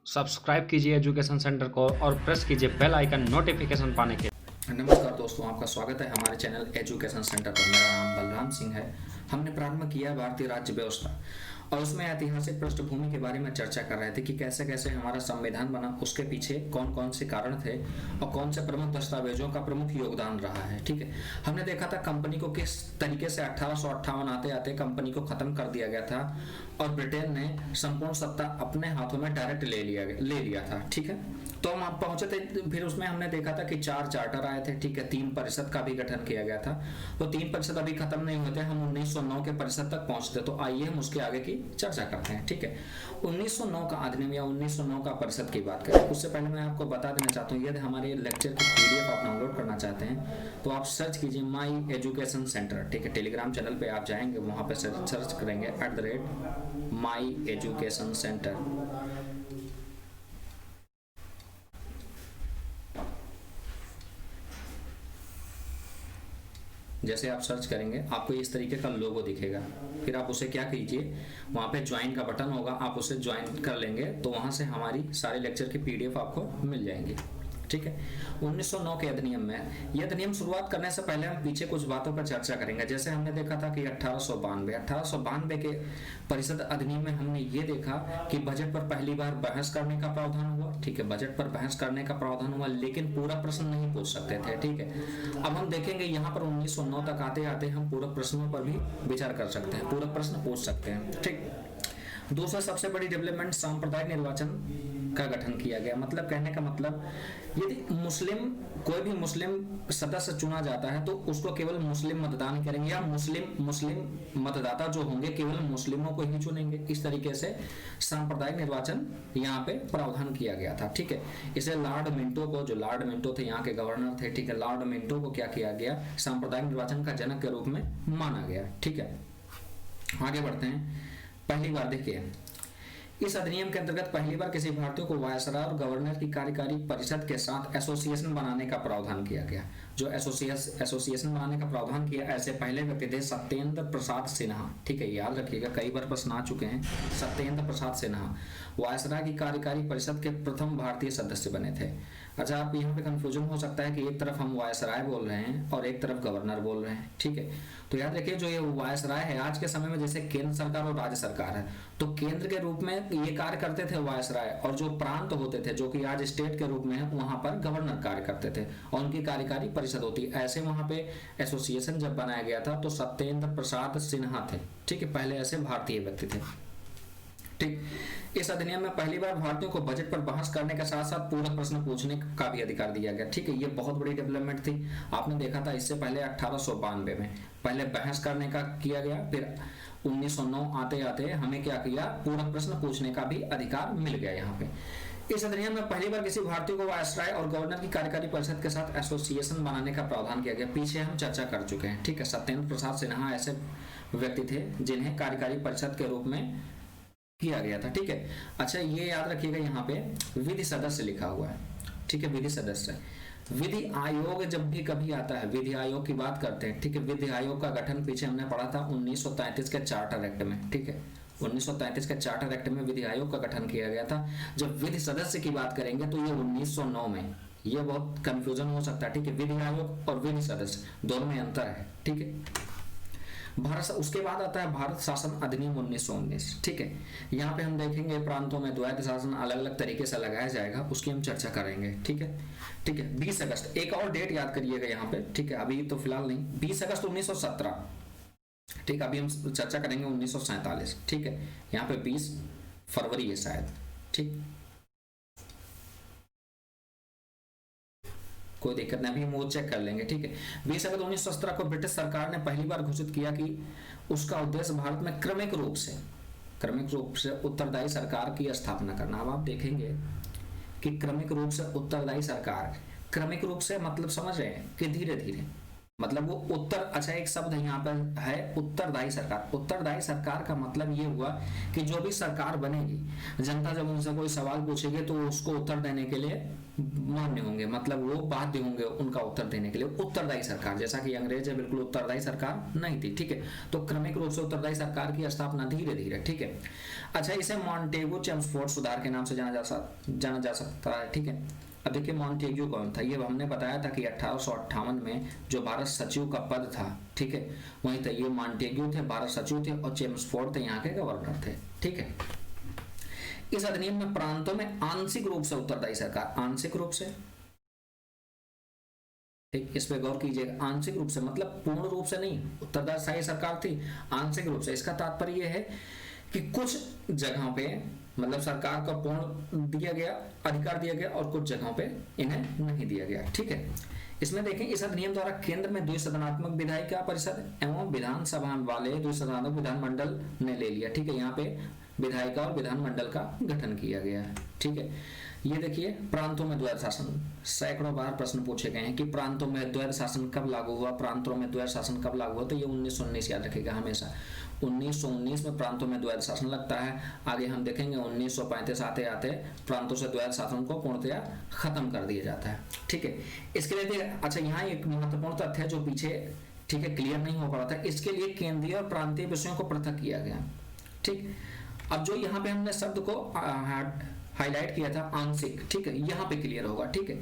Subscribe कीजिए education centre को और प्रेस कीजिए बेल आइकन नोटिफिकेशन पाने के लिए। नमस्कार दोस्तों, आपका स्वागत है हमारे चैनल एजुकेशन सेंटर पर। मेरा नाम बलराम सिंह है। हमने प्रारंभ किया भारतीय राज्य व्यवस्था और उसमें ऐतिहासिक पृष्ठभूमि के बारे में चर्चा कर रहे थे कि कैसे कैसे हमारा संविधान बना, उसके पीछे कौन कौन से कारण थे और कौन से प्रमुख दस्तावेजों का प्रमुख योगदान रहा है। ठीक है, हमने देखा था कंपनी को किस तरीके से 1858 आते आते कंपनी को खत्म कर दिया गया था और ब्रिटेन ने संपूर्ण सत्ता अपने हाथों में डायरेक्ट ले लिया था। ठीक है, तो हम पहुंचे थे, फिर उसमें हमने देखा था कि 4 चार्टर आए थे। ठीक है, 3 परिषद का भी गठन किया गया था। तो 3 परिषद अभी खत्म नहीं हुए थे, हम 1909 के परिषद तक पहुंचते। तो आइए हम उसके आगे की चर्चा करते हैं। ठीक है, 1909 का अधिनियम या 1909 का परिषद की बात करें, उससे पहले मैं आपको बता देना चाहता हूँ, यदि हमारे लेक्चर की पीडीएफ आप डाउनलोड करना चाहते हैं तो आप सर्च कीजिए माई एजुकेशन सेंटर। ठीक है, टेलीग्राम चैनल पे आप जाएंगे, वहां पे सर्च करेंगे @माई एजुकेशन सेंटर। जैसे आप सर्च करेंगे आपको इस तरीके का लोगो दिखेगा। फिर आप उसे क्या कीजिए, वहाँ पे ज्वाइन का बटन होगा, आप उसे ज्वाइन कर लेंगे तो वहाँ से हमारी सारे लेक्चर की पीडीएफ आपको मिल जाएंगी। ठीक है, 1909 के अधिनियम में, यह अधिनियम शुरुआत करने से पहले हम पीछे कुछ बातों पर चर्चा करेंगे। जैसे हमने देखा था कि 1892 के परिषद अधिनियम में हमने ये देखा कि बजट पर पहली बार बहस करने का प्रावधान हुआ। ठीक है, बजट पर बहस करने का प्रावधान हुआ, लेकिन पूरा प्रश्न नहीं पूछ सकते थे। ठीक है, अब हम देखेंगे यहाँ पर 1909 तक आते आते हम पूरक प्रश्नों पर भी विचार कर सकते हैं, पूरक प्रश्न पूछ सकते हैं। ठीक, दूसरा सबसे बड़ी डेवलपमेंट सांप्रदायिक निर्वाचन का गठन किया गया। मतलब कहने का मतलब, यदि कोई भी मुस्लिम सदस्य चुना जाता है तो उसको केवल मुस्लिम मतदान करेंगे या मुस्लिम मतदाता जो होंगे केवल मुस्लिमों को ही चुनेंगे। इस तरीके से सांप्रदायिक निर्वाचन यहाँ पे प्रावधान किया गया था। ठीक है, इसे लॉर्ड मिंटो थे, यहाँ के गवर्नर थे। ठीक है, लॉर्ड मिंटो को क्या किया गया, सांप्रदायिक निर्वाचन का जनक के रूप में माना गया। ठीक है, आगे बढ़ते हैं। पहली बार देखिए, इस अधिनियम के अंतर्गत पहली बार किसी भारतीय को वायसराय और गवर्नर की कार्यकारी परिषद के साथ एसोसिएशन बनाने का प्रावधान किया गया। जो एसोसिएशन बनाने का प्रावधान किया, ऐसे पहले व्यक्ति थे सत्येंद्र प्रसाद सिन्हा। ठीक है, याद रखिएगा, कई बार प्रश्न आ चुके हैं। सत्येंद्र प्रसाद सिन्हा वायसराय की कार्यकारी परिषद के प्रथम भारतीय सदस्य बने थे। अच्छा, आप यहाँ पे कंफ्यूजन हो सकता है कि एक तरफ हम वायसराय बोल रहे हैं और एक तरफ गवर्नर बोल रहे हैं। ठीक है, तो याद रखिए, जो ये वायसराय है, आज के समय में जैसे केंद्र सरकार और राज्य सरकार है, तो केंद्र के रूप में ये कार्य करते थे वायसराय, और जो प्रांत होते थे जो कि आज स्टेट के रूप में है, वहां पर गवर्नर कार्य करते थे और उनकी कार्यकारी परिषद होती है। ऐसे वहां पे एसोसिएशन जब बनाया गया था तो सत्येंद्र प्रसाद सिन्हा थे। ठीक है, पहले ऐसे भारतीय व्यक्ति थे। ठीक, इस अधिनियम में पहली बार भारतीयों को बजट पर बहस करने के साथ साथ पूरक प्रश्न पूछने का भी अधिकार दिया गया। ठीक है, ये बहुत बड़ी डेवलपमेंट थी। आपने देखा था इससे पहले 1892 में पहले बहस करने का किया गया, फिर 1909 आते आते हमें क्या किया, पूरक प्रश्न पूछने का भी अधिकार मिल गया। यहाँ पे इस अधिनियम में पहली बार किसी भारतीय को वायसराय और गवर्नर की कार्यकारी परिषद के साथ एसोसिएशन बनाने का प्रावधान किया गया। पीछे हम चर्चा कर चुके हैं। ठीक है, सत्येंद्र प्रसाद सिन्हा ऐसे व्यक्ति थे जिन्हें कार्यकारी परिषद के रूप में किया गया था। ठीक है, अच्छा ये याद रखिएगा, यहाँ पे विधि सदस्य लिखा हुआ है। ठीक है, विधि सदस्य, विधि आयोग जब भी कभी आता है, विधि आयोग की बात करते हैं। ठीक है, विधि आयोग का गठन पीछे हमने पढ़ा था 1933 के चार्टर एक्ट में। ठीक है, 1933 के चार्टर एक्ट में विधि आयोग का गठन किया गया था। जब विधि सदस्य की बात करेंगे तो ये 1909 में, ये बहुत कंफ्यूजन हो सकता है। ठीक है, विधि आयोग और विधि सदस्य दोनों में अंतर है। ठीक है, भारत, उसके बाद आता है भारत शासन अधिनियम 1919। ठीक है, यहाँ पे हम देखेंगे प्रांतों में द्वैध शासन अलग अलग तरीके से लगाया जाएगा, उसकी हम चर्चा करेंगे। ठीक है, ठीक है, 20 अगस्त, एक और डेट याद करिएगा यहाँ पे। ठीक है, अभी तो फिलहाल नहीं, 20 अगस्त 1917। ठीक, अभी हम चर्चा करेंगे 1947। ठीक है, यहाँ पे 20 फरवरी है शायद। ठीक, कोई दिक्कत नहीं, अभी हम वो चेक कर लेंगे। ठीक है, 20 अगस्त 1917 को ब्रिटिश सरकार ने पहली बार घोषित किया कि उसका उद्देश्य भारत में क्रमिक रूप से उत्तरदायी सरकार की स्थापना करना। अब आप देखेंगे कि क्रमिक रूप से उत्तरदायी सरकार, क्रमिक रूप से मतलब समझ रहे हैं कि धीरे धीरे, मतलब वो उत्तर, अच्छा एक शब्द यहाँ पर है उत्तरदायी सरकार। उत्तरदायी सरकार का मतलब ये हुआ कि जो भी सरकार बनेगी, जनता जब उनसे कोई सवाल पूछेगी तो उसको उत्तर देने के लिए मान्य होंगे, मतलब वो बाध्य होंगे उनका उत्तर देने के लिए। उत्तरदायी सरकार, जैसा कि अंग्रेज है बिल्कुल उत्तरदायी सरकार नहीं थी, ठीक है। तो क्रमिक रूप से उत्तरदायी सरकार की स्थापना धीरे धीरे, ठीक है। अच्छा, इसे मॉन्टेगो चेम्सफोर्ड सुधार के नाम से जाना जा सकता है, ठीक है। अब देखिए मॉन्टेग्यू कौन था, ये हमने बताया था कि 1858 में जो भारत सचिव का पद था, ठीक है, वहीं था। ये मॉन्टेग्यू थे, भारत सचिव थे, और चेम्सफोर्ड थे यहाँ के गवर्नर थे, ठीक है। इस अधिनियम में प्रांतों में आंशिक रूप से उत्तरदायी सरकार, आंशिक रूप से, ठीक, इस पे गौर कीजिएगा। आंशिक रूप से मतलब पूर्ण रूप से नहीं उत्तरदायी सरकार थी, आंशिक रूप से। इसका तात्पर्य यह है कि कुछ जगहों पे मतलब सरकार को पूर्ण दिया गया, अधिकार दिया गया, और कुछ जगहों पे इन्हें नहीं दिया गया, ठीक है। इसमें देखें, इस अधिनियम द्वारा केंद्र में द्विसदनात्मक विधायिका परिषद एवं विधानसभा वाले द्विसदनात्मक विधानमंडल ने ले लिया, ठीक है। यहाँ पे विधायिका और विधानमंडल का गठन किया गया है, ठीक है। ये देखिए प्रांतों में द्वैध शासन, सैकड़ों बार प्रश्न पूछे गए हैं कि प्रांतों में द्वैध शासन कब लागू हुआ, प्रांतों में द्वैध शासन कब लागू हुआ। तो ये 1919 याद रखिएगा हमेशा। 1919 में प्रांतों में द्वैध शासन लगता है। आगे हम देखेंगे 1935 आते आते प्रांतों से द्वैध शासन को पूर्णतया खत्म कर दिया जाता है, ठीक है। इसके लिए अच्छा, यहाँ एक महत्वपूर्ण तथ्य है जो पीछे, ठीक है, क्लियर नहीं हो पा रहा था। इसके लिए केंद्रीय और प्रांतीय विषयों को पृथक किया गया, ठीक। अब जो यहाँ पे हमने शब्द को हाईलाइट किया था आंशिक, ठीक है, यहाँ पे क्लियर होगा, ठीक है।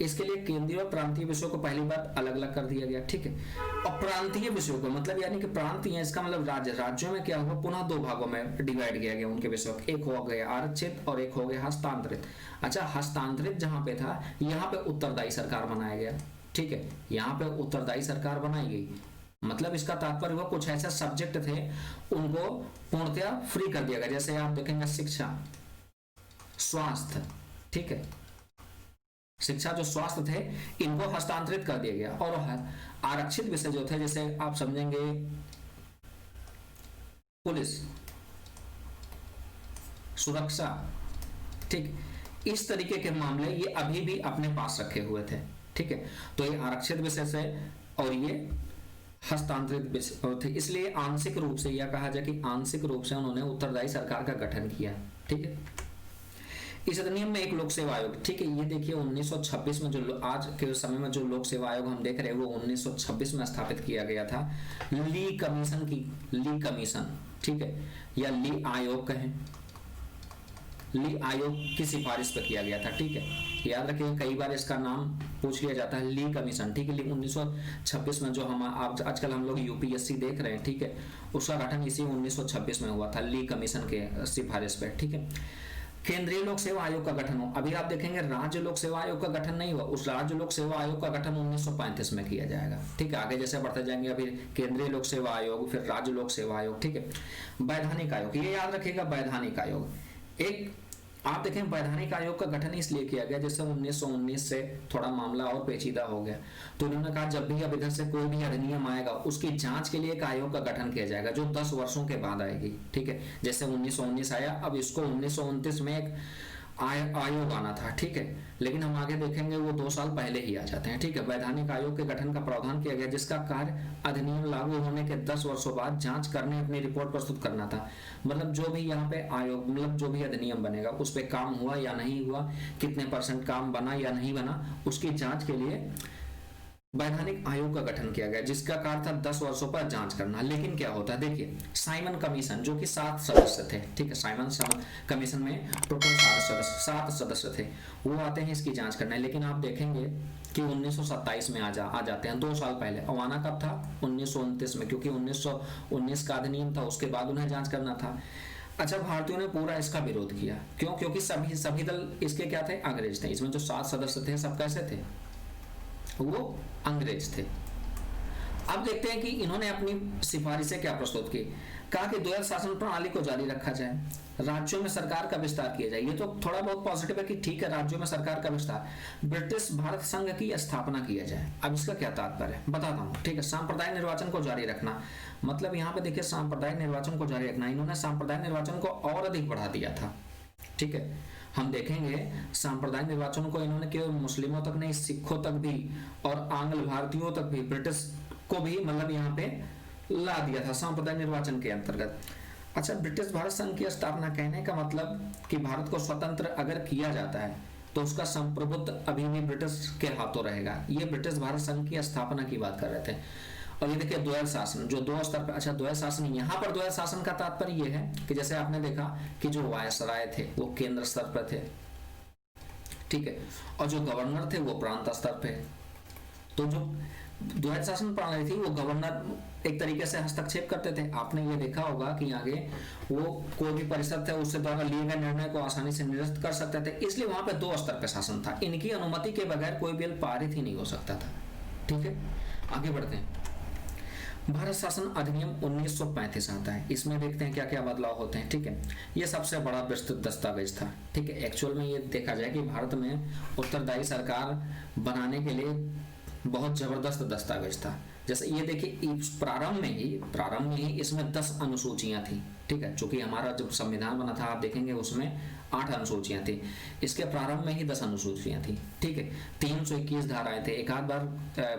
इसके लिए केंद्रीय और प्रांतीय विषयों को पहली बार अलग अलग कर दिया गया, ठीक है। और प्रांतीय विषयों को मतलब यानी कि प्रांतीय, इसका मतलब राज्य, राज्यों में क्या हुआ, पुनः दो भागों में डिवाइड किया गया उनके विषयों, एक हो गया आरक्षित और एक हो गया हस्तांतरित। अच्छा, हस्तांतरित जहां पे था, यहाँ पे उत्तरदायी सरकार बनाया गया, ठीक है। यहाँ पे उत्तरदायी सरकार बनाई गई, मतलब इसका तात्पर्य हुआ कुछ ऐसे सब्जेक्ट थे उनको पूर्णतया फ्री कर दिया गया। जैसे आप देखेंगे शिक्षा, स्वास्थ्य, ठीक है, शिक्षा जो स्वास्थ्य थे इनको हस्तांतरित कर दिया गया। और आरक्षित विषय जो थे, जैसे आप समझेंगे पुलिस, सुरक्षा, ठीक, इस तरीके के मामले ये अभी भी अपने पास रखे हुए थे, ठीक है। तो ये आरक्षित विषय से और ये हस्तांतरित विषय थे, इसलिए आंशिक रूप से यह कहा जाए कि आंशिक रूप से उन्होंने उत्तरदायी सरकार का गठन किया, ठीक है। इस अधिनियम में एक लोक सेवा आयोग, ठीक है, ये देखिए 1926 में जो आज के समय में जो लोक सेवा आयोग हम देख रहे हैं वो 1926 में स्थापित किया गया था। ली कमीशन की, ली कमीशन, ठीक है, या ली आयोग कहें, ली आयोग की सिफारिश पर किया गया था, ठीक है। याद रखिए कई बार इसका नाम पूछ लिया जाता है, ली कमीशन, ठीक है। 1926 में जो हम आजकल हम लोग यूपीएससी देख रहे हैं, ठीक है, उसका गठन इसी 1926 में हुआ था, ली कमीशन के सिफारिश पर, ठीक है। केंद्रीय लोक सेवा आयोग का गठन हो, अभी आप देखेंगे राज्य लोक सेवा आयोग का गठन नहीं हुआ, उस राज्य लोक सेवा आयोग का गठन 1935 में किया जाएगा, ठीक है। आगे जैसे बढ़ते जाएंगे, अभी केंद्रीय लोक सेवा आयोग, फिर राज्य लोक सेवा आयोग, ठीक है। वैधानिक आयोग, ये याद रखिएगा, वैधानिक आयोग, एक आप देखें वैधानिक आयोग का गठन इसलिए किया गया जैसे 1919 से थोड़ा मामला और पेचीदा हो गया, तो उन्होंने कहा जब भी अब इधर से कोई भी अधिनियम आएगा उसकी जांच के लिए एक आयोग का गठन किया जाएगा जो 10 वर्षों के बाद आएगी, ठीक है। जैसे 1919 आया, अब इसको 1929 में एक आयोग आना था, ठीक है, लेकिन हम आगे देखेंगे वो 2 साल पहले ही आ जाते हैं, ठीक है। वैधानिक आयोग के गठन का प्रावधान किया गया जिसका कार्य अधिनियम लागू होने के 10 वर्षों बाद जांच करने अपनी रिपोर्ट प्रस्तुत करना था। मतलब जो भी यहाँ पे आयोग, मतलब जो भी अधिनियम बनेगा उस पर काम हुआ या नहीं हुआ, कितने % काम बना या नहीं बना, उसकी जांच के लिए वैधानिक आयोग का गठन किया गया जिसका कार्य था 10 वर्षों पर जांच करना। लेकिन क्या होता है, देखिए साइमन कमीशन जो कि 7 सदस्य थे, ठीक है, साइमन कमीशन में टोटल 7 सदस्य थे, वो आते हैं इसकी जांच करने। लेकिन आप देखेंगे कि 1927 में आ जाते हैं, 2 साल पहले। और आना कब था, 1929 में, क्योंकि 1919 का अधिनियम था, उसके बाद उन्हें जांच करना था। अच्छा, भारतीयों ने पूरा इसका विरोध किया, क्यों, क्योंकि सभी दल इसके क्या थे, अंग्रेज थे। इसमें जो 7 सदस्य थे सब कैसे थे, वो अंग्रेज थे। अब देखते हैं कि इन्होंने अपनी सिफारिशें क्या प्रस्तुत की। कहा कि द्वैध शासन प्रणाली को जारी रखा जाए, राज्यों में सरकार का विस्तार किया जाए। ये तो थोड़ा बहुत पॉजिटिव है कि ठीक है, राज्यों में सरकार का विस्तार, ब्रिटिश भारत संघ की स्थापना किया जाए। अब इसका क्या तात्पर्य है बताता हूँ, ठीक है। सांप्रदायिक निर्वाचन को जारी रखना, मतलब यहाँ पे देखिए सांप्रदायिक निर्वाचन को जारी रखना, इन्होंने सांप्रदायिक निर्वाचन को और अधिक बढ़ा दिया था, ठीक है। हम देखेंगे सांप्रदायिक निर्वाचन को इन्होंने केवल मुस्लिमों तक नहीं, सिखों तक भी और आंग्ल भारतीयों तक भी, ब्रिटिश को भी मतलब यहाँ पे ला दिया था सांप्रदायिक निर्वाचन के अंतर्गत। अच्छा, ब्रिटिश भारत संघ की स्थापना, कहने का मतलब कि भारत को स्वतंत्र अगर किया जाता है तो उसका संप्रभुत्व अभी भी ब्रिटिश के हाथों रहेगा। ये ब्रिटिश भारत संघ की स्थापना की बात कर रहे थे। और ये देखिए द्वैध शासन, जो दो स्तर पर, अच्छा द्वैध शासन, यहाँ पर द्वैध शासन का तात्पर्य ये है कि जैसे आपने देखा कि जो वायसराय थे वो केंद्र स्तर पर थे, ठीक है, और जो गवर्नर थे वो प्रांत स्तर पे। तो जो द्वैध शासन प्रणाली थी वो गवर्नर एक तरीके से हस्तक्षेप करते थे। आपने ये देखा होगा कि आगे वो कोई भी परिषद थे उससे द्वारा लिए गए निर्णय को आसानी से निरस्त कर सकते थे, इसलिए वहां पे दो स्तर पे शासन था। इनकी अनुमति के बगैर कोई बिल पारित ही नहीं हो सकता था। ठीक है, आगे बढ़ते हैं। भारत शासन अधिनियम 1935 आता है। इसमें देखते हैं क्या क्या बदलाव होते हैं। ठीक है, ये सबसे बड़ा विस्तृत दस्तावेज था। ठीक है, एक्चुअल में ये देखा जाए कि भारत में उत्तरदायी सरकार बनाने के लिए बहुत जबरदस्त दस्तावेज था। जैसे ये देखिए, प्रारंभ में ही इसमें 10 अनुसूचियां थी। ठीक है, चूंकि हमारा जब संविधान बना था आप देखेंगे उसमें 8 अनुसूचियां थी, इसके प्रारंभ में ही 10 अनुसूचियां थी। ठीक है, 321 धाराएं थे। एक आध बार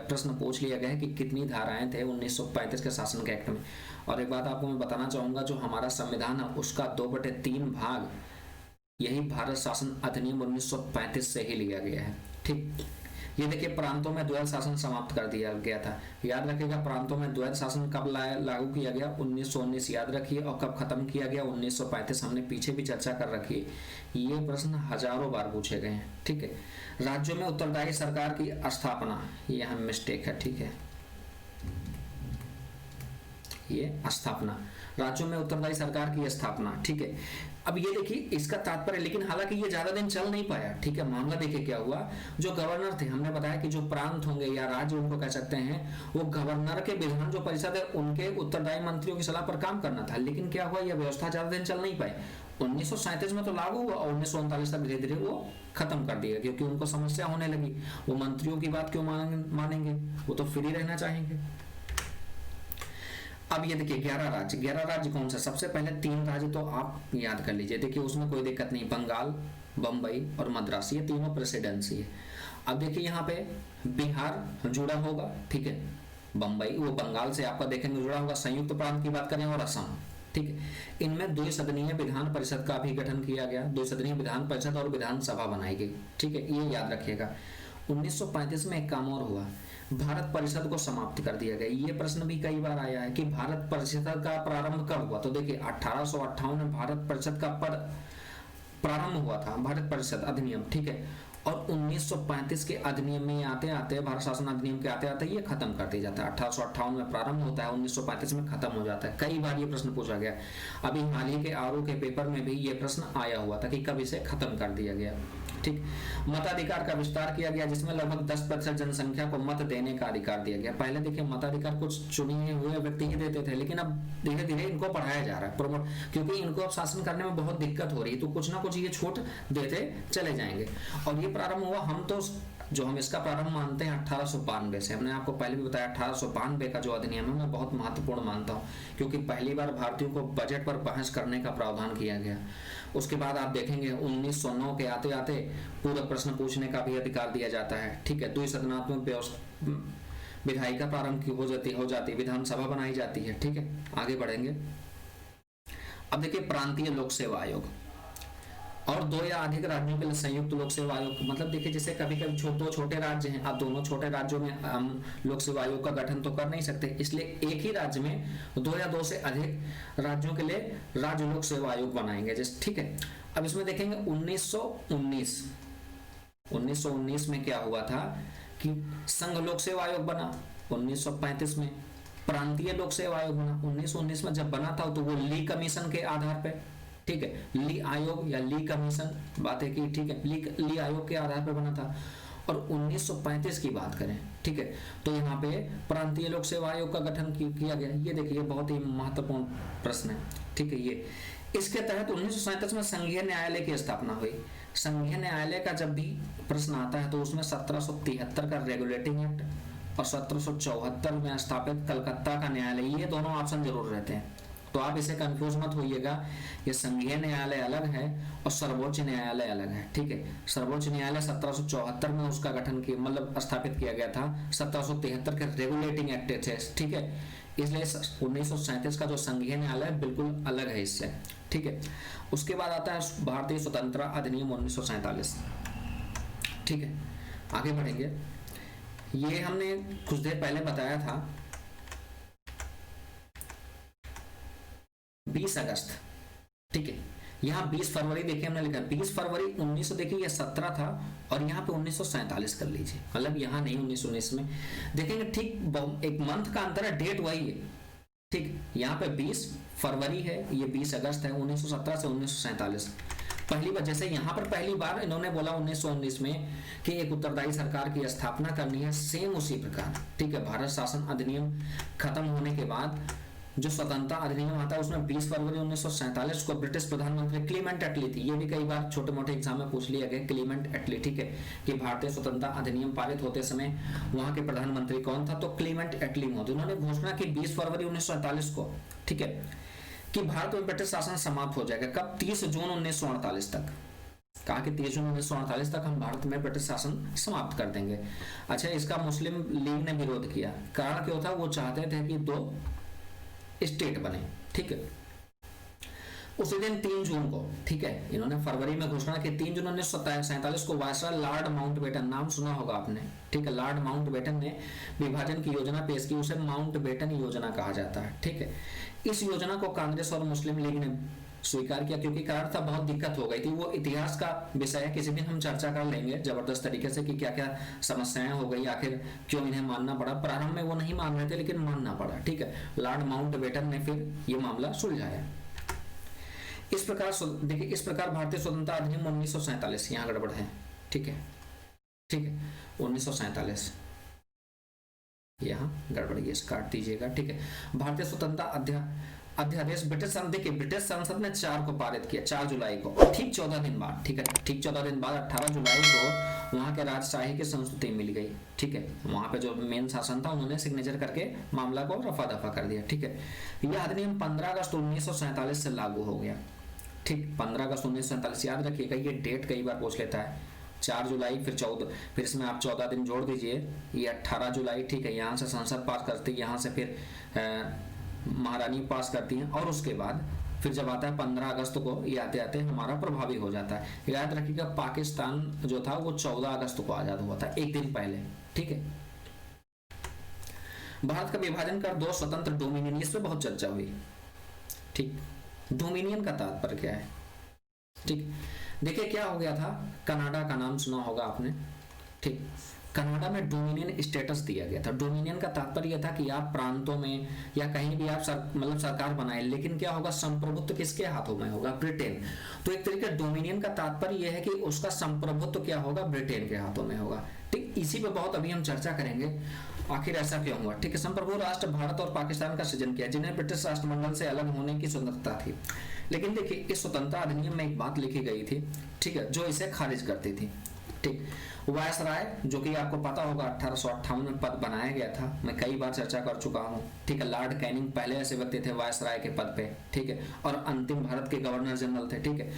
प्रश्न पूछ लिया गया है कि कितनी धाराएं थे 1935 के शासन के एक्ट में। और एक बात आपको मैं बताना चाहूंगा, जो हमारा संविधान है उसका 2/3 भाग यही भारत शासन अधिनियम 1935 से ही लिया गया है। ठीक, ये देखिए प्रांतों में द्वैध शासन समाप्त कर दिया गया था। याद रखिएगा, प्रांतों में द्वैध शासन कब लागू किया गया, 1919 याद रखिए, और कब खत्म किया गया, 1935। हमने पीछे भी चर्चा कर रखी है, ये प्रश्न हजारों बार पूछे गए हैं। ठीक है, राज्यों में उत्तरदायी सरकार की स्थापना, ये यहाँ मिस्टेक है। ठीक है, ये स्थापना, राज्यों में उत्तरदायी सरकार की स्थापना। ठीक है, अब ये देखिए इसका तात्पर्य, लेकिन हालांकि ये ज्यादा दिन चल नहीं पाया। ठीक है, मामला देखिए क्या हुआ, जो गवर्नर थे, हमने बताया कि जो प्रांत होंगे या राज्य उनको कह सकते हैं, वो गवर्नर के विधान जो परिषद है उनके उत्तरदायी मंत्रियों की सलाह पर काम करना था। लेकिन क्या हुआ, यह व्यवस्था ज्यादा दिन चल नहीं पाई। 1937 में तो लागू हुआ और 1939 तक धीरे धीरे वो खत्म कर दिया, क्योंकि उनको समस्या होने लगी। वो मंत्रियों की बात क्यों मानेंगे, वो तो फ्री रहना चाहेंगे। अब ये देखिए 11 राज्य कौन सा, सबसे पहले 3 राज्य तो आप याद कर लीजिए। देखिए उसमें कोई दिक्कत नहीं, बंगाल, बंबई और मद्रास, ये तीनों प्रेसिडेंसी है। अब देखिए यहाँ पे बिहार जुड़ा होगा। ठीक है, बंबई वो बंगाल से आपका देखेंगे जुड़ा होगा। संयुक्त प्रांत की बात करें और असम। ठीक है, इनमें द्विसदनीय विधान परिषद का भी गठन किया गया, द्विसदनीय विधान परिषद और विधानसभा बनाई गई। ठीक है, ये याद रखिएगा। 1935 में एक काम और हुआ, भारत परिषद को समाप्त कर दिया गया। ये प्रश्न भी कई बार आया है कि भारत परिषद का प्रारंभ कब हुआ, तो देखिए 1858 में भारत परिषद का प्रारंभ हुआ था, भारत परिषद अधिनियम। ठीक है, और 1935 के अधिनियम में आते आते, भारत शासन अधिनियम के आते आते ये खत्म कर दिया जाता है। 1858 में प्रारंभ होता है, 1935 में खत्म हो जाता है। कई बार ये प्रश्न पूछा गया। अभी हाल ही के आरओ के पेपर में भी ये प्रश्न आया हुआ था कि कब इसे खत्म कर दिया गया। ठीक, मताधिकार का विस्तार किया गया, जिसमें लगभग 10% जनसंख्या को मत देने का अधिकार दिया गया। पहले देखिए मताधिकार कुछ चुने हुए व्यक्ति ही देते थे, लेकिन अब धीरे धीरे इनको पढ़ाया जा रहा है प्रमोट, क्योंकि इनको अब शासन करने में बहुत दिक्कत हो रही है, तो कुछ ना कुछ ये छूट देते चले जाएंगे। और ये प्रारंभ हुआ, हम इसका प्रारंभ मानते हैं 1892 से। हमने आपको पहले भी बताया 1892 का जो अधिनियम है मैं बहुत महत्वपूर्ण मानता हूँ, क्योंकि पहली बार भारतीयों को बजट पर बहस करने का प्रावधान किया गया। उसके बाद आप देखेंगे 1909 के आते आते पूरक प्रश्न पूछने का भी अधिकार दिया जाता है। ठीक है, द्विसदनात्मक विधायी का प्रारंभ हो जाती, विधानसभा बनाई जाती है। ठीक है, आगे बढ़ेंगे। अब देखिए प्रांतीय लोक सेवा आयोग और 2 या अधिक राज्यों के लिए संयुक्त लोक सेवा आयोग। मतलब देखिए जैसे कभी कभी 2 छोटे राज्य हैं, अब दोनों छोटे राज्यों में हम लोक सेवा आयोग का गठन तो कर नहीं सकते, इसलिए एक ही राज्य में 2 या 2 से अधिक राज्यों के लिए राज्य लोक सेवा आयोग बनाएंगे। जैसे ठीक है, अब इसमें देखेंगे 1919 में क्या हुआ था कि संघ लोक सेवा आयोग बना। 1935 में प्रांतीय लोक सेवा आयोग बना। 1919 में जब बना था तो वो ली कमीशन के आधार पर, ठीक है, ली आयोग या ली कमीशन बातें की। ठीक है, ली आयोग के आधार पर बना था। और 1935 की बात करें, ठीक है, तो यहाँ पे प्रांतीय लोक सेवा आयोग का गठन किया गया। ये देखिए बहुत ही महत्वपूर्ण प्रश्न है। ठीक है, ये इसके तहत 1937 में संघीय न्यायालय की स्थापना हुई। संघीय न्यायालय का जब भी प्रश्न आता है तो उसमें 1773 का रेगुलेटिंग एक्ट और 1774 में स्थापित कलकत्ता का न्यायालय, ये दोनों ऑप्शन जरूर रहते हैं। तो आप इसे कंफ्यूज मत होइएगा, ये संघीय न्यायालय अलग है और सर्वोच्च न्यायालय अलग है, ठीक है। सर्वोच्च न्यायालय 1774 में उसका गठन किया, मतलब स्थापित किया गया था। 1773 के रेगुलेटिंग एक्ट थे, ठीक है। इसलिए 1937 का जो संघीय न्यायालय बिल्कुल अलग है इससे, ठीक है। उसके बाद आता है भारतीय स्वतंत्रता अधिनियम 1947, ठीक है। आगे बढ़ेंगे, ये हमने कुछ देर पहले बताया था 20 अगस्त, ठीक है। यहाँ 20 फरवरी देखिए हमने लिखा 20 फरवरी 1900, देखिए ये 17 था और यहाँ पे 1947 कर लीजिए, मतलब यहाँ नहीं 1919 में देखेंगे, ठीक एक मंथ का अंतर है, डेट वही है, ठीक। यहाँ पे 20 फरवरी है, ये 20 अगस्त है, 1917 से 1947। पहली बार, जैसे यहाँ पर पहली बार इन्होंने बोला 1919 में कि एक उत्तरदायी सरकार की स्थापना करनी है, सेम उसी प्रकार, ठीक है। भारत शासन अधिनियम खत्म होने के बाद जो स्वतंत्रता अधिनियम आता है उसमें 20 फरवरी 1947 को ब्रिटिश प्रधानमंत्री क्लीमेंट एटली थी, ये भी कई बार छोटे मोटे एग्जाम में पूछ लिया गया, क्लीमेंट एटली, ठीक है। कि भारतीय स्वतंत्रता अधिनियम पारित होते समय वहां के प्रधानमंत्री कौन था, तो क्लीमेंट एटली महोदय। उन्होंने घोषणा की 20 फरवरी 1947 को, ठीक है, कि भारत में ब्रिटिश शासन समाप्त हो जाएगा। कब? 30 जून 1948 तक। कहा कि 30 जून 1948 तक हम भारत में ब्रिटिश शासन समाप्त कर देंगे। अच्छा, इसका मुस्लिम लीग ने विरोध किया। कारण क्या था? वो चाहते थे कि 2 स्टेट बने, ठीक है। उसी दिन 3 जून को, ठीक है, इन्होंने फरवरी में घोषणा की। 3 जून 1947 को वायसराय लॉर्ड माउंटबेटन, नाम सुना होगा आपने, ठीक है, लॉर्ड माउंटबेटन ने विभाजन की योजना पेश की, उसे माउंटबेटन योजना कहा जाता है, ठीक है। इस योजना को कांग्रेस और मुस्लिम लीग ने स्वीकार किया, क्योंकि कारण था बहुत दिक्कत हो गई थी। वो इतिहास का विषय है, किसी दिन हम चर्चा कर लेंगे जबरदस्त तरीके से कि क्या क्या समस्याएं हो गई, आखिर क्यों इन्हें मानना पड़ा। प्रारंभ में वो नहीं मान रहे थे लेकिन मानना पड़ा, ठीक है। लॉर्ड माउंटबेटन ने फिर ये मामला सुलझाया। इस प्रकार देखिए, इस प्रकार भारतीय स्वतंत्रता अधिनियम 1947, यहाँ गड़बड़ है, ठीक है, ठीक है, 1947 यहाँ गड़बड़, ये काट दीजिएगा, ठीक है। भारतीय स्वतंत्रता अध्यादेश ब्रिटिश संसद ने 4 को पारित किया, 4 जुलाई को, ठीक 14 दिन बाद, ठीक है, ठीक 14 दिन बाद 18 जुलाई को वहां के राजशाही की संस्तुति मिल गई, ठीक है। वहां पे जो मेन शासन था उन्होंने सिग्नेचर करके मामला को रफा दफा कर दिया, ठीक है। यह अधिनियम 15 अगस्त 1947 से लागू हो गया, ठीक, 15 अगस्त 1947, याद रखिएगा ये डेट कई बार पूछ लेता है। 4 जुलाई, फिर 14, फिर इसमें आप 14 दिन जोड़ दीजिए, ये 18 जुलाई, ठीक है। यहाँ से संसद पास करती है, यहाँ से फिर महारानी पास करती हैं, और उसके बाद फिर जब आता है 15 अगस्त को, ये आते आते हमारा प्रभावी हो जाता है। याद रखिएगा पाकिस्तान जो था वो 14 अगस्त को आजाद हुआ था, एक दिन पहले, ठीक है। भारत का विभाजन कर 2 स्वतंत्र डोमिनियन, इस पर बहुत चर्चा हुई, ठीक। डोमिनियन का तात्पर्य क्या है, ठीक। देखिए क्या हो गया था, कनाडा का नाम सुना होगा आपने, ठीक। कनाडा में डोमिनियन स्टेटस दिया गया था। डोमिनियन का तात्पर्य यह था कि आप प्रांतों में या कहीं भी आप मतलब सरकार बनाए, लेकिन क्या होगा, संप्रभुत्व किसके हाथों में होगा, ब्रिटेन। तो एक तरीके डोमिनियन का तात्पर्य यह है कि उसका संप्रभुत्व क्या होगा, ब्रिटेन के हाथों में होगा, ठीक। इसी पे बहुत अभी हम चर्चा करेंगे, आखिर ऐसा क्यों हुआ, ठीक है। संप्रभु राष्ट्र भारत और पाकिस्तान का सृजन किया, जिन्हें ब्रिटिश राष्ट्रमंडल से अलग होने की स्वतंत्रता थी। लेकिन देखिए इस स्वतंत्रता अधिनियम में एक बात लिखी गई थी, ठीक है, जो इसे खारिज करती थी, ठीक। वायसराय, जो कि आपको पता होगा 1858 में पद बनाया गया था, मैं कई बार चर्चा कर चुका हूं, ठीक है। लॉर्ड कैनिंग पहले ऐसे व्यक्ति थे वायसराय के पद पे, ठीक है, और अंतिम भारत के गवर्नर जनरल थे, ठीक है।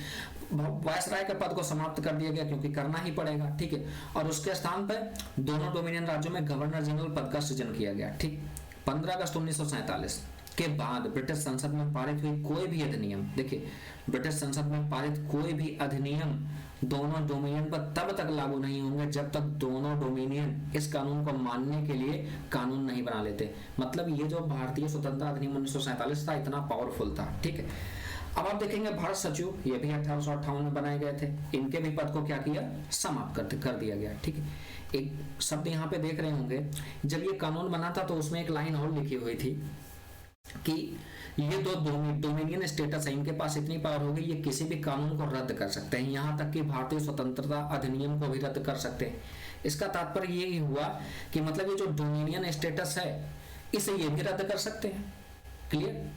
वायसराय के पद को समाप्त कर दिया गया क्योंकि करना ही पड़ेगा, ठीक है। और उसके स्थान पर दोनों डोमिनियन राज्यों में गवर्नर जनरल पद का सृजन किया गया, ठीक। 15 अगस्त 1947 के बाद ब्रिटिश संसद में पारित हुई कोई भी अधिनियम, देखिए ब्रिटिश संसद में पारित कोई भी अधिनियम दोनों डोमिनियन पर तब तक लागू नहीं होंगे जब तक दोनों डोमिनियन इस कानून को मानने के लिए कानून नहीं बना लेते। मतलब ये जो भारतीय स्वतंत्रता अधिनियम 1947 था इतना पावरफुल था, ठीक है। अब आप देखेंगे भारत सचिव, ये भी 1858 में बनाए गए थे, इनके भी पद को क्या किया, समाप्त कर दिया गया, ठीक है। एक शब्द यहाँ पे देख रहे होंगे, जब ये कानून बना था तो उसमें एक लाइन और लिखी हुई थी कि ये 2 डोमिनियन स्टेटस है, इनके पास इतनी पावर होगी ये किसी भी कानून को रद्द कर सकते हैं, यहाँ तक कि भारतीय स्वतंत्रता अधिनियम को भी रद्द कर सकते हैं। इसका तात्पर्य ये ही हुआ कि मतलब ये जो डोमिनियन स्टेटस है इसे ये भी रद्द कर सकते हैं, क्लियर,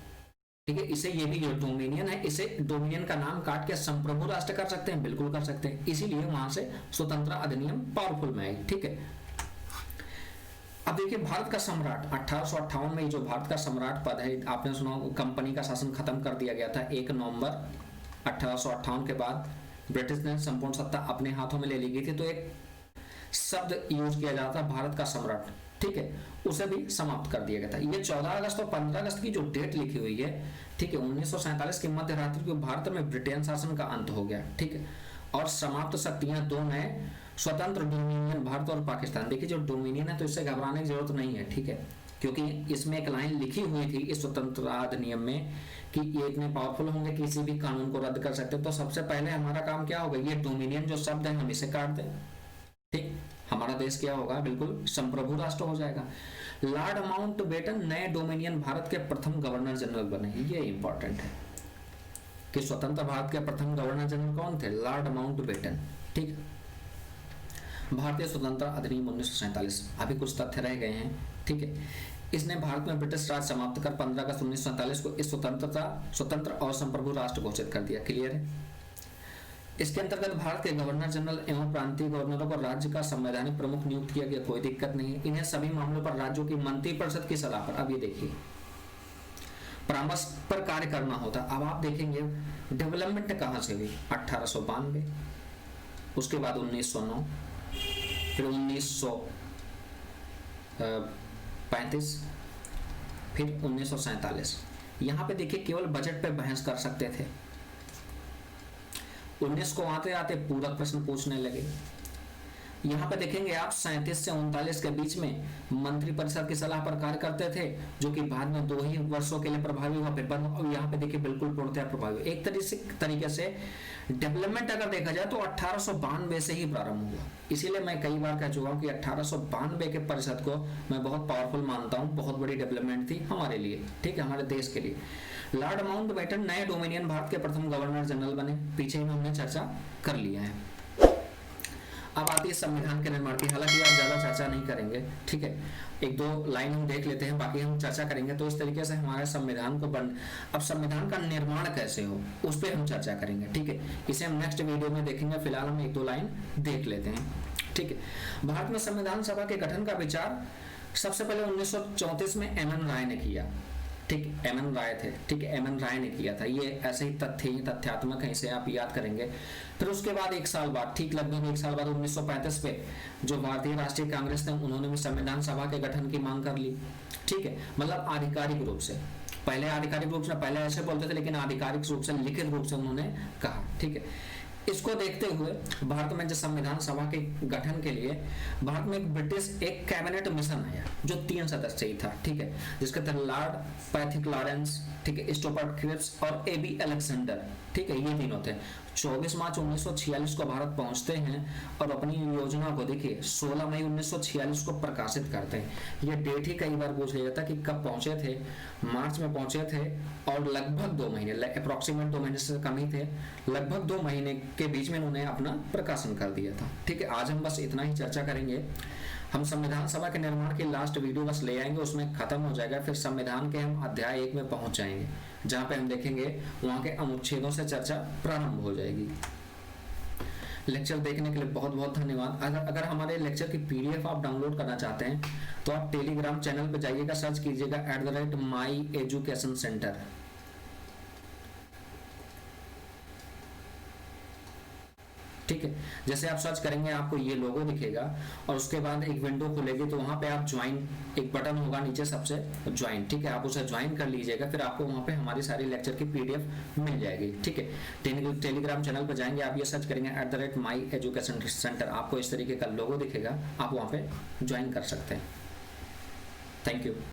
ठीक है। इसे ये भी जो डोमिनियन है, इसे डोमिनियन का नाम काट के संप्रभु राष्ट्र कर सकते हैं, बिल्कुल कर सकते हैं। इसीलिए वहां से स्वतंत्रता अधिनियम पावरफुल में आई, ठीक है। अब देखिए भारत का सम्राट 1858 में, जो भारत का सम्राट पद है, आपने सुना कंपनी का शासन खत्म कर दिया गया था 1 नवंबर 1858 के बाद ब्रिटिश ने संपूर्ण सत्ता अपने हाथों में ले ली गई थी। तो एक शब्द यूज किया जाता है भारत का सम्राट, ठीक है, उसे भी समाप्त कर दिया गया था। ये 14 अगस्त और 15 अगस्त की जो डेट लिखी हुई है, ठीक है, 1947 की मध्य रात्रि को भारत में ब्रिटेन शासन का अंत हो गया, ठीक है, और समाप्त शक्तियां 2 नए स्वतंत्र डोमिनियन, भारत और पाकिस्तान। देखिए जो डोमिनियन है तो इससे घबराने की जरूरत नहीं है, ठीक है, क्योंकि इसमें एक लाइन लिखी हुई थी इस स्वतंत्रता अधिनियम में कि ये इतने पावरफुल होंगे कि किसी भी कानून को रद्द कर सकते हैं। तो सबसे पहले हमारा काम क्या होगा, ये डोमिनियन जो शब्द है हम इसे काट दें, ठीक, हमारा देश क्या होगा, बिल्कुल संप्रभु राष्ट्र हो जाएगा। लॉर्ड माउंटबेटन नए डोमिनियन भारत के प्रथम गवर्नर जनरल बने, ये इंपॉर्टेंट है कि स्वतंत्र भारत के प्रथम गवर्नर जनरल कौन थे, लॉर्ड माउंटबेटन, ठीक। भारतीय स्वतंत्रता अधिनियम 1947, अभी कुछ तथ्य रह गए हैं, ठीक है। इसने भारत में ब्रिटिश राज समाप्त कर 15 अगस्त 1947 को इस स्वतंत्र और संप्रभु राष्ट्र घोषित कर दिया। क्लियर है। इसके अंतर्गत भारत के गवर्नर जनरल एवं प्रांतीय गवर्नरों को राज्य का संवैधानिक प्रमुख नियुक्त किया गया, कोई दिक्कत नहीं है। इन्हें सभी मामलों पर राज्यों की मंत्रिपरिषद की सलाह पर, अब ये देखिए, परामर्श पर कार्य करना होता। अब आप देखेंगे डेवलपमेंट कहां से हुई, 1892, उसके बाद 1909, फिर 1935, फिर 1947। यहां पे देखिए केवल बजट पे बहस कर सकते थे। 19 को आते आते पूरक प्रश्न पूछने लगे। यहाँ पे देखेंगे आप 37 से 39 के बीच में मंत्रिपरिषद की सलाह पर कार्य करते थे, जो कि बाद में 2 ही वर्षों के लिए प्रभावी हुआ, फिर बंद। और यहाँ पे देखिए बिल्कुल पूर्णतः प्रभावी। एक तरीके से डेवलपमेंट अगर देखा जाए तो 1892 से ही प्रारंभ हुआ। इसीलिए मैं कई बार कह चुका हूँ कि 1892 के परिषद को मैं बहुत पावरफुल मानता हूँ, बहुत बड़ी डेवलपमेंट थी हमारे लिए, ठीक है, हमारे देश के लिए। लॉर्ड माउंटबेटन नए डोमिनियन भारत के प्रथम गवर्नर जनरल बने, पीछे ही हमने चर्चा कर लिया है। अब आती है संविधान के निर्माण की, हालांकि आप ज्यादा चर्चा नहीं करेंगे, ठीक है, 1-2 लाइन हम देख लेते हैं, बाकी हम चर्चा करेंगे। तो इस तरीके से हमारे संविधान को अब संविधान का निर्माण कैसे हो उस पर हम चर्चा करेंगे, ठीक है, इसे हम नेक्स्ट वीडियो में देखेंगे। फिलहाल हम 1-2 लाइन देख लेते हैं, ठीक है। भारत में संविधान सभा के गठन का विचार सबसे पहले 1934 में एमएन राय ने किया, ठीक, एमएन राय थे, ठीक है, एमएन राय ने किया था। ये ऐसे ही तथ्यात्मक है, इसे आप याद करेंगे। फिर उसके बाद 1 साल बाद, ठीक लगभग 1 साल बाद 1935 पे जो भारतीय राष्ट्रीय कांग्रेस थे उन्होंने भी संविधान सभा के गठन की मांग कर ली, ठीक है, मतलब आधिकारिक रूप से। पहले आधिकारिक रूप से, पहले ऐसे बोलते थे, लेकिन आधिकारिक रूप से, लिखित रूप से उन्होंने कहा, ठीक है। इसको देखते हुए भारत में जो संविधान सभा के गठन के लिए भारत में एक ब्रिटिश एक कैबिनेट मिशन आया जो 3 सदस्यीय था, ठीक है, जिसके तहत लॉर्ड पैथिक लॉरेंस, ठीक है, स्टुअर्ट क्रिप्स और एबी अलेक्जेंडर, ठीक है, ये तीनों थे। 24 मार्च 1946 को भारत पहुंचते हैं और अपनी योजना को देखिए 16 मई 1946 को प्रकाशित करते हैं। ये डेट ही कई बार पूछ लिया जाता कि कब पहुंचे थे, मार्च में पहुंचे थे, और लगभग 2 महीने, अप्रोक्सीमेट 2 महीने से कम ही थे, लगभग 2 महीने के बीच में उन्होंने अपना प्रकाशन कर दिया था, ठीक है। आज हम बस इतना ही चर्चा करेंगे। हम संविधान सभा के निर्माण की लास्ट वीडियो बस ले आएंगे, उसमें खत्म हो जाएगा। फिर संविधान के हम अध्याय 1 में पहुंच जाएंगे, जहां पे हम देखेंगे वहां के अनुच्छेदों से चर्चा प्रारंभ हो जाएगी। लेक्चर देखने के लिए बहुत बहुत धन्यवाद। अगर हमारे लेक्चर की पीडीएफ आप डाउनलोड करना चाहते हैं तो आप टेलीग्राम चैनल पे जाइएगा, सर्च कीजिएगा @myeducationcenter, ठीक है। जैसे आप सर्च करेंगे आपको ये लोगो दिखेगा और उसके बाद एक विंडो खुलेगी, तो वहां पे आप ज्वाइन, एक बटन होगा नीचे सबसे ज्वाइन, ठीक है, आप उसे ज्वाइन कर लीजिएगा। फिर आपको वहां पे हमारी सारी लेक्चर की पीडीएफ मिल जाएगी, ठीक है। टेलीग्राम चैनल पर जाएंगे, आप ये सर्च करेंगे @myeducationcenter, आपको इस तरीके का लोगो दिखेगा, आप वहां पे ज्वाइन कर सकते हैं। Thank you.